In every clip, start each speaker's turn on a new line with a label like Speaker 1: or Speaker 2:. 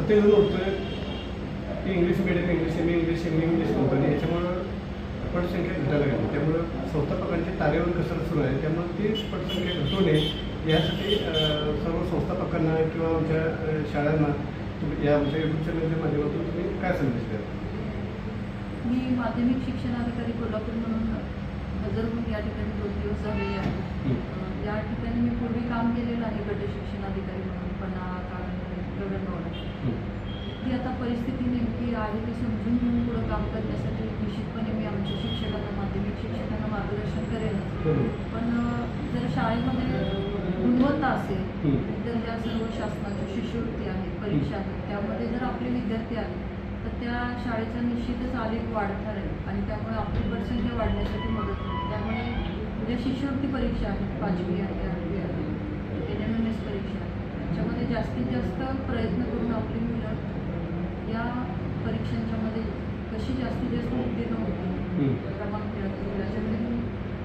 Speaker 1: प्रत्येकजण होतोय की English medium, English semi English company याच्यामुळं पटसंख्या घटायला लागली. त्यामुळं संस्थापकांची तारेवर कसरत सुरू आहे. त्यामुळे ती पटसंख्या घटू नये यासाठी सर्व संस्थापकांना किंवा आमच्या शाळांना या आमच्या यूट्यूब चॅनलच्या माध्यमातून तुम्ही काय संदेश द्याल?
Speaker 2: मी माध्यमिक शिक्षण अधिकारी कोल्हापूर म्हणून हजर होऊन या ठिकाणी 2 दिवस झालेले आहे. या ठिकाणी मी पूर्वी काम केलेलं आहे गट शिक्षण अधिकारी म्हणून पन्हाळा, गगनबावडा. ती आता परिस्थिती नेमकी आहे ती समजून घेऊन पुढं काम करण्यासाठी निश्चितपणे मी आमच्या शिक्षकांना, माध्यमिक शिक्षकांना मार्गदर्शन करेनच. पण जर शाळेमध्ये गुणवत्ता असेल तर ज्या सर्व शासनाची शिष्यवृत्ती आहे, परीक्षा आहे, त्यामध्ये जर आपले विद्यार्थी आले तर त्या शाळेचा निश्चितच आलेख वाढणार आहे आणि त्यामुळे आपली पटसंख्या वाढण्यासाठी मदत होईल. त्यामुळे ज्या शिष्यवृत्ती परीक्षा आहेत, 5वी आहे, 8वी आहे, NMMS परीक्षा आहे, त्याच्यामध्ये जास्तीत जास्त प्रयत्न करून आपली मुलं या परीक्षांच्यामध्ये कशी जास्तीत जास्त उत्तीर्ण होतील, क्रमांक मिळतील याच्याकडे मी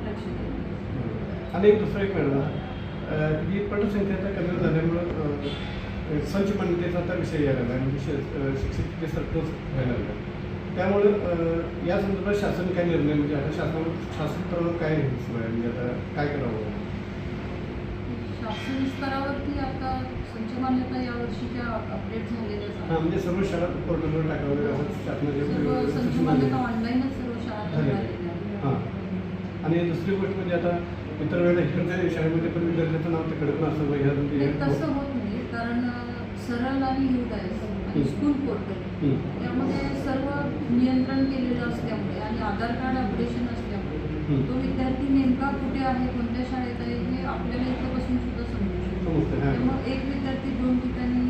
Speaker 2: लक्ष देईन.
Speaker 1: आणि एक दुसरं एक मॅडम, ही पटसंख्या आता कमी झाल्यामुळं संच मान्यतेचा आता विषय यायला लागला म्हणजे शिक्षित सर्कल्स व्हायला लागला. त्यामुळं या संदर्भात शासन काय निर्णय म्हणजे आता शासन स्तरावर काय सुरू आहे म्हणजे आता काय करावं?
Speaker 2: शासन स्तरावरती आता संच मान्यता यावर्षीच्या अपडेट झालेल्या आहेत.
Speaker 1: हां, म्हणजे सर्व शाळा पोर्टलवर टाकावं असं
Speaker 2: सर्व संच मान्यता ऑनलाईनच सर्व शाळा झालेल्या आहेत.
Speaker 1: हां, आणि दुसरी गोष्ट म्हणजे आता इतर वेळेला इकडच्या शाळेमध्ये पण विद्यार्थ्याचं नाव तिकडं नसावं ह्या
Speaker 2: तसं होत नाही, कारण सरळ आणि UDAS आणि स्कूल पोर्टल यामध्ये सर्व नियंत्रण केलेलं असल्यामुळे आणि आधार कार्ड अपडेशन असल्यामुळे तो विद्यार्थी नेमका कुठे आहे, कोणत्या शाळेत आहे हे आपल्याला इथं बसून सुद्धा समजू शकतो. त्यामुळे एक विद्यार्थी 2 ठिकाणी